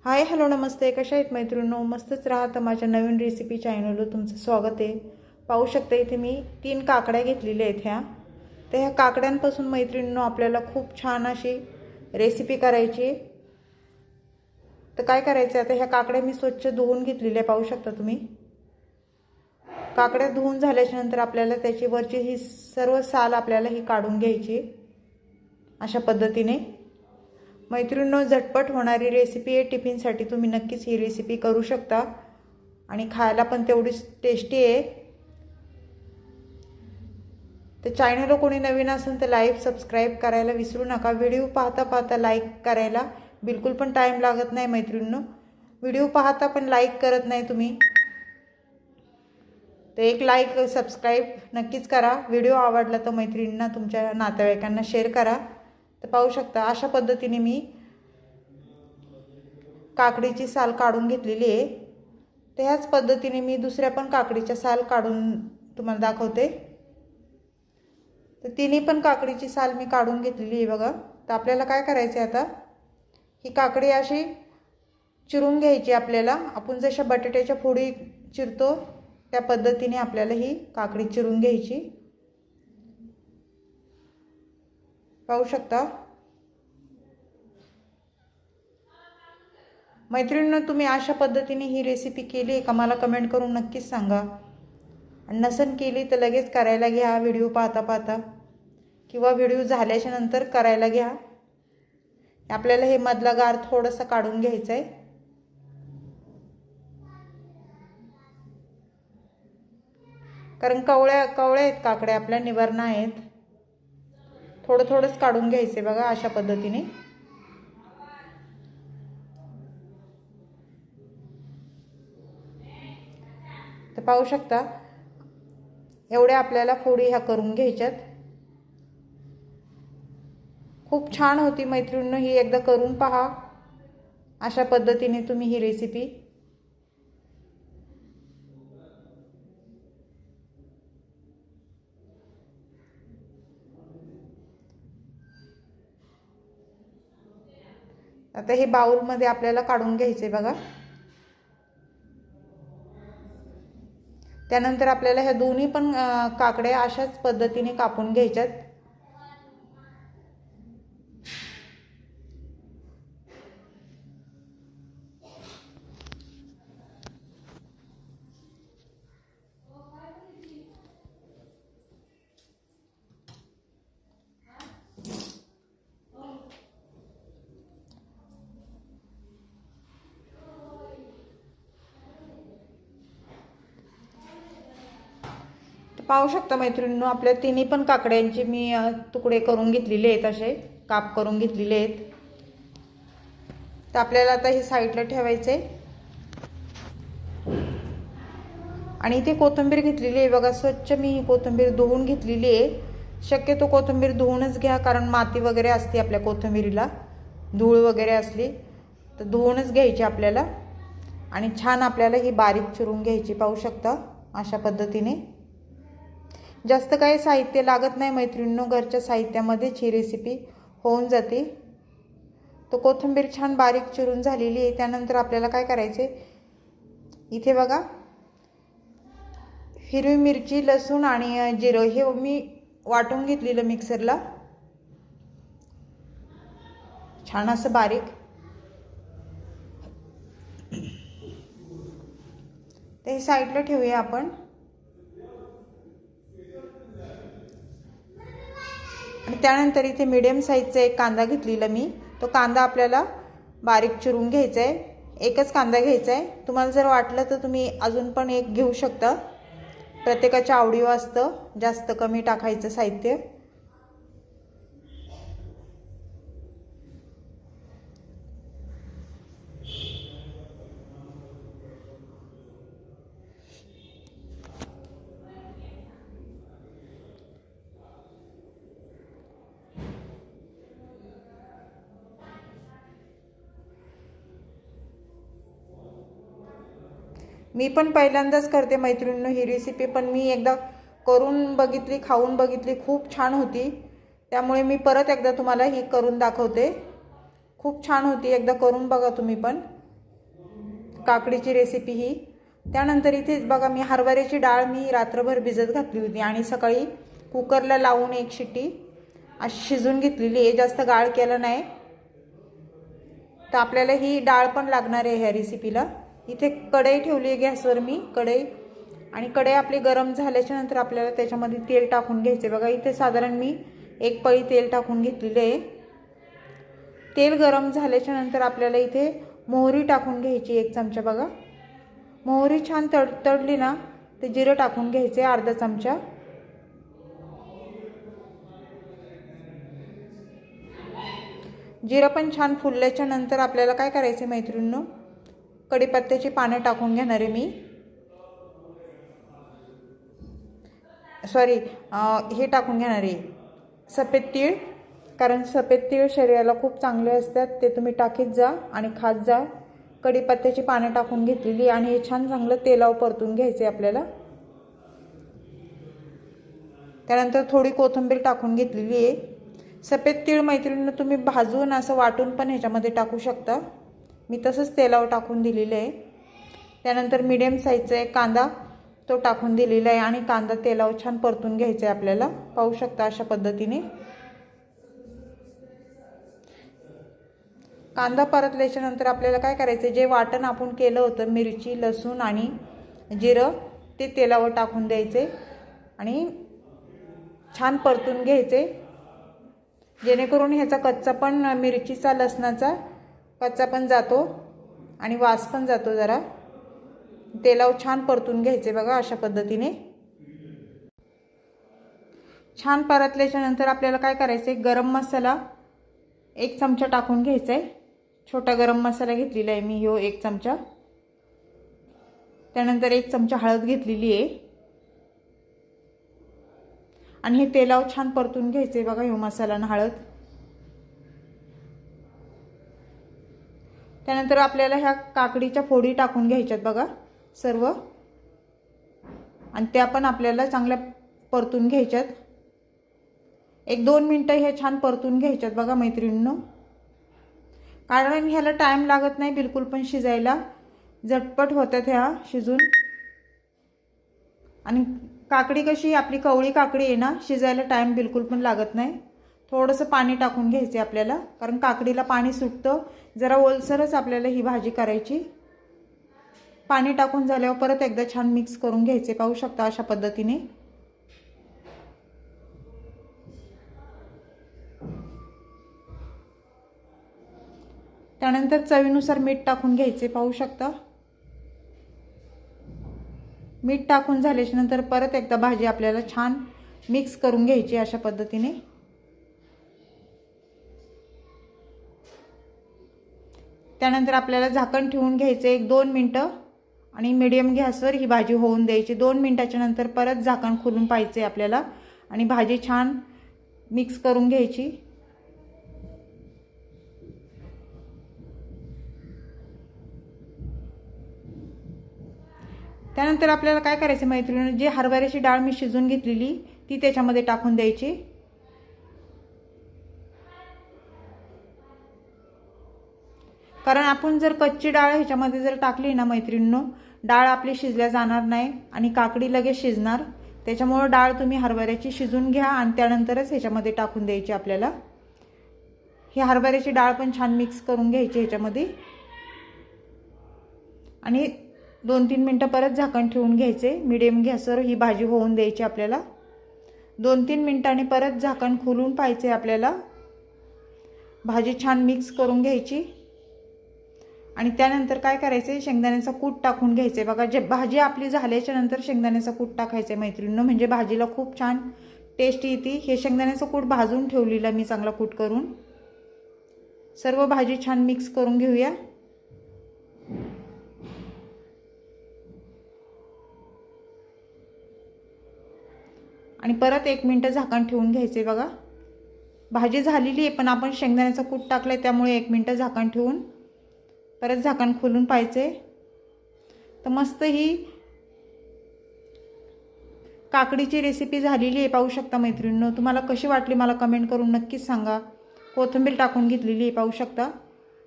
Hi hello नमस्ते, कशा आहेत मैत्रिणींनो? मस्तच राहा. तर माझ्या नवीन रेसिपी चॅनलवर तुमचं स्वागत आहे. पाहू शकता इथे मी 3 काकड्या घेतलेल्या आहेत ह्या. तर ह्या काकड्यांपासून मैत्रिणींनो आपल्याला खूप छान अशी रेसिपी करायची. तर काय करायचं, आता ह्या काकड्या मी स्वच्छ धुवून घेतलेल्या पाहू शकता तुम्ही. काकड्या धुवून झाल्याच्या नंतर आपल्याला त्याची वरची ही सर्व साल आपल्याला ही काढून घ्यायची अशा पद्धतीने. मैत्रिणींनो, झटपट होणारी रेसिपी आहे. टिफिनसाठी तुम्ही नक्कीच ही रेसिपी करू शकता आणि खायला पण तेवढीच टेस्टी आहे. तर चॅनलला कोणी नवीन असेल तर लाईक सबस्क्राईब करायला विसरू नका. व्हिडिओ पाहता पाहता लाईक करायला बिलकुल पण टाईम लागत नाही मैत्रिणींनो. व्हिडिओ पाहता पण लाईक करत नाही तुम्ही, तर एक लाईक सबस्क्राईब नक्कीच करा. व्हिडिओ आवडला तर मैत्रिणींना तुमच्या नातेवाईकांना शेअर करा. तर पाहू शकता अशा पद्धतीने मी काकडीची साल काढून घेतलेली आहे. तर ह्याच पद्धतीने मी दुसऱ्या पण काकडीच्या साल काढून तुम्हाला दाखवते. तर तिन्ही पण काकडीची साल मी काढून घेतलेली आहे बघा. तर आपल्याला काय करायचं आहे, आता ही काकडी अशी चिरून घ्यायची आपल्याला. आपण जशा बटाट्याच्या फोडी चिरतो त्या पद्धतीने आपल्याला ही काकडी चिरून घ्यायची. पाहू शकता मैत्रिणींनो, तुम्ही अशा पद्धतीने ही रेसिपी केली आहे का मला कमेंट करून नक्कीच सांगा. आणि नसन केली तर लगेच करायला घ्या व्हिडिओ पाहता पाहता, किंवा व्हिडिओ झाल्याच्या नंतर करायला घ्या. आपल्याला हे मधला गार थोडंसं काढून घ्यायचं आहे. कारण कवळ्या आहेत काकड्या आपल्या, निवारणा आहेत. थोडं थोडंच काढून घ्यायचे बघा अशा पद्धतीने. तर पाहू शकता एवढ्या आपल्याला फोडी ह्या करून घ्यायच्यात. खूप छान होती मैत्रिणींनो, ही एकदा करून पहा अशा पद्धतीने तुम्ही ही रेसिपी. आता हे बाउलमध्ये आपल्याला काढून घ्यायचे बघा. त्यानंतर आपल्याला ह्या दोन्ही पण काकड्या अशाच पद्धतीने कापून घ्यायच्यात. पाहू शकता मैत्रिणींनो, आपल्या तिन्ही पण काकड्यांचे मी तुकडे करून घेतलेले आहेत, असे काप करून घेतलेले आहेत. तर आपल्याला आता हे साईडला ठेवायचे. आणि इथे कोथिंबीर घेतलेली आहे बघा. स्वच्छ मी ही कोथिंबीर धुवून घेतलेली आहे. शक्यतो कोथिंबीर धुवूनच घ्या, कारण माती वगैरे असते आपल्या कोथिंबीरीला, धूळ वगैरे असली तर धुवूनच घ्यायची आपल्याला. आणि छान आपल्याला ही बारीक चिरून घ्यायची. पाहू शकता अशा पद्धतीने. जास्त काही साहित्य लागत नाही मैत्रिणींनो, घरच्या साहित्यामध्येच ही रेसिपी होऊन जाते. तो कोथिंबीर छान बारीक चिरून झालेली आहे. त्यानंतर आपल्याला काय करायचे, इथे बघा हिरवी मिरची, लसूण आणि जिरं हे मी वाटून घेतलेलं मिक्सरला छान असं बारीक. ते साईडला ठेवूया आपण. आणि त्यानंतर इथे मीडियम साईजचा एक कांदा घेतलेला मी. तो कांदा आपल्याला बारीक चिरून घ्यायचा आहे. एकच कांदा घ्यायचा आहे. तुम्हाला जर वाटलं तर तुम्ही अजून पण एक घेऊ शकता. प्रत्येकाच्या आवडीवर असतं जास्त कमी टाकायचं साहित्य. मी पण पहिल्यांदाच करते मैत्रिणींनो ही रेसिपी, पण मी एकदा करून बघितली, खाऊन बघितली, खूप छान होती. त्यामुळे मी परत एकदा तुम्हाला ही करून दाखवते. खूप छान होती, एकदा करून बघा तुम्ही पण. काकडीची रेसिपी ही। त्यानंतर इथेच बघा मी हरभऱ्याची डाळ मी रात्रभर भिजत घातली होती आणि सकाळी कुकरला लावून एक शिट्टी अशी शिजून घेतलेली आहे, जास्त गाळ केलं नाही। तर आपल्याला ही डाळ पण लागणार आहे ह्या रेसिपीला। इथे कढई ठेवली आहे गॅसवर मी, कढई, आणि कढई आपली गरम झाल्याच्या नंतर आपल्याला त्याच्यामध्ये तेल टाकून घ्यायचे। बघा इथे साधारण मी एक पळी तेल टाकून घेतलेले आहे। तेल गरम झाल्याच्या नंतर आपल्याला इथे मोहरी टाकून घ्यायची 1 चमचा। बघा मोहरी छान तडतडली ना ते जिरं टाकून घ्यायचे अर्धा चमचा। जिरं पण छान फुलल्याच्या नंतर आपल्याला काय करायचे मैत्रिणींनो, कढीपत्त्याची पानं टाकून घेणार आहे मी। हे टाकून घेणार आहे सफेद तीळ, कारण सफेद तीळ शरीराला खूप चांगले असतात, ते तुम्ही टाकीत जा आणि खात जा। कढीपत्त्याची पानं टाकून घेतलेली आणि हे छान चांगलं तेलावर परतून घ्यायचे आपल्याला। त्यानंतर थोडी कोथिंबीर टाकून घेतलेली आहे। सफेद तीळ मैत्रिणींनो तुम्ही भाजून असं वाटून पण ह्याच्यामध्ये टाकू शकता, मी तसंच तेलावर टाकून दिलेलं आहे। त्यानंतर मीडियम साईजचा एक कांदा तो टाकून दिलेला आहे आणि कांदा तेलावर छान परतून घ्यायचा आहे आपल्याला, पाहू शकता अशा पद्धतीने। कांदा परतल्याच्या नंतर आपल्याला काय करायचं, जे वाटण आपण केलं होतं मिरची, लसूण आणि जिरं ते तेलावर टाकून द्यायचे आणि छान परतून घ्यायचे, जेणेकरून ह्याचा कच्चा पण, मिरचीचा लसणाचा कच्चा पण जातो आणि वास पण जातो जरा। तेलावर छान परतून घ्यायचे बघा अशा पद्धतीने। छान परतल्याच्या नंतर आपल्याला काय करायचे, गरम मसाला 1 चमचा टाकून घ्यायचा आहे। छोटा गरम मसाला घेतलेला आहे मी, ह्यो 1 चमचा। त्यानंतर 1 चमचा हळद घेतलेली आहे आणि हे तेलावर छान परतून घ्यायचे बघा ह्यो मसाला आणि हळद। त्यानंतर आपल्याला ह्या काकडीच्या फोडी टाकून घ्यायच्यात बघा सर्व, आणि त्या पण आपल्याला चांगल्या परतून घ्यायच्यात। 1-2 मिनिटं हे छान परतून घ्यायच्यात बघा मैत्रिणींनो, कारण ह्याला टाइम लागत नाही बिलकुल पण शिजायला, झटपट होतात ह्या शिजून। आणि काकडी कशी आपली कवळी काकडी आहे ना, शिजायला टाइम बिलकुल पण लागत नाही। थोडंसं पाणी टाकून घ्यायचे आपल्याला, कारण काकडीला पाणी सुटतं, जरा ओलसरच आपल्याला ही भाजी करायची। पाणी टाकून झाल्यावर परत एकदा छान मिक्स करून घ्यायचे, पाहू शकता अशा पद्धतीने। त्यानंतर चवीनुसार मीठ टाकून घ्यायचे, पाहू शकता। मीठ टाकून झाल्याच्या नंतर परत एकदा भाजी आपल्याला छान मिक्स करून घ्यायची अशा पद्धतीने। त्यानंतर आपल्याला झाकण ठेवून घ्यायचे 1-2 मिनिटं आणि मीडियम गॅसवर ही भाजी होऊन द्यायची। 2 मिनिटाच्या नंतर परत झाकण खोलून पाहायचे आपल्याला आणि भाजी छान मिक्स करून घ्यायची। त्यानंतर आपल्याला काय करायचं मैत्रिणींनो, जी हरभऱ्याची डाळ मी शिजून घेतलेली ती त्याच्यामध्ये टाकून द्यायची। कारण आपण जर कच्ची डाळ ह्याच्यामध्ये जर टाकली ना मैत्रिणींनो, डाळ आपली शिजल्या जाणार नाही आणि काकडी लगेच शिजणार, त्याच्यामुळे डाळ तुम्ही हरभऱ्याची शिजून घ्या आणि त्यानंतरच ह्याच्यामध्ये टाकून द्यायची आपल्याला। ही हरभऱ्याची डाळ पण छान मिक्स करून घ्यायची ह्याच्यामध्ये आणि 2-3 मिनिटं परत झाकण ठेवून घ्यायचे। मीडियम गॅसवर ही भाजी होऊन द्यायची आपल्याला। 2-3 मिनिटांनी परत झाकण खोलून पाहायचे आपल्याला, भाजी छान मिक्स करून घ्यायची आणि त्यानंतर काय करायचे, शेंगदाण्याचा कूट टाकून घ्यायचे बघा। जे भाजी आपली झाल्याच्या नंतर शेंगदाण्याचा कूट टाकायचे मैत्रिणींनो, म्हणजे भाजीला खूप छान टेस्ट येते। हे शेंगदाण्याचा कूट भाजून ठेवलेला मी चांगला कूट करून। सर्व भाजी छान मिक्स करून घेऊया। आणि परत 1 मिनिट झाकण ठेवून घ्यायचे बघा। भाजी झालेली आहे पण आपण शेंगदाण्याचा कूट टाकलाय त्यामुळे 1 मिनिट झाकण ठेवून परत झाकण खोलून पाहायचे। तर मस्त ही काकडीची रेसिपी झालेली आहे, पाहू शकता मैत्रिणींनो। तुम्हाला कशी वाटली मला कमेंट करून नक्कीच सांगा। कोथिंबीर टाकून घेतलेली आहे पाहू शकता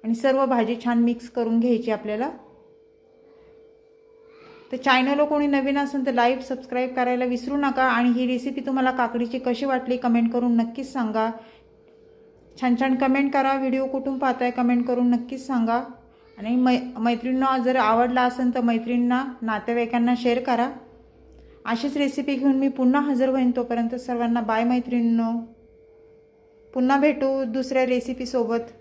आणि सर्व भाजी छान मिक्स करून घ्यायची आपल्याला। तर चॅनलला कोणी नवीन असेल तर लाईक सबस्क्राईब करायला विसरू नका. आणि ही रेसिपी तुम्हाला काकडीची कशी वाटली कमेंट करून नक्कीच सांगा. छान छान कमेंट करा. व्हिडिओ कुठून पाहताय कमेंट करून नक्कीच सांगा. आणि मैत्रिणींना जर आवडला असेल तर मैत्रिणींना नातेवाईकांना शेअर करा. अशीच रेसिपी घेऊन मी पुन्हा हजर होईन. तोपर्यंत सर्वांना बाय मैत्रिणींनो. पुन्हा भेटू दुसऱ्या रेसिपीसोबत.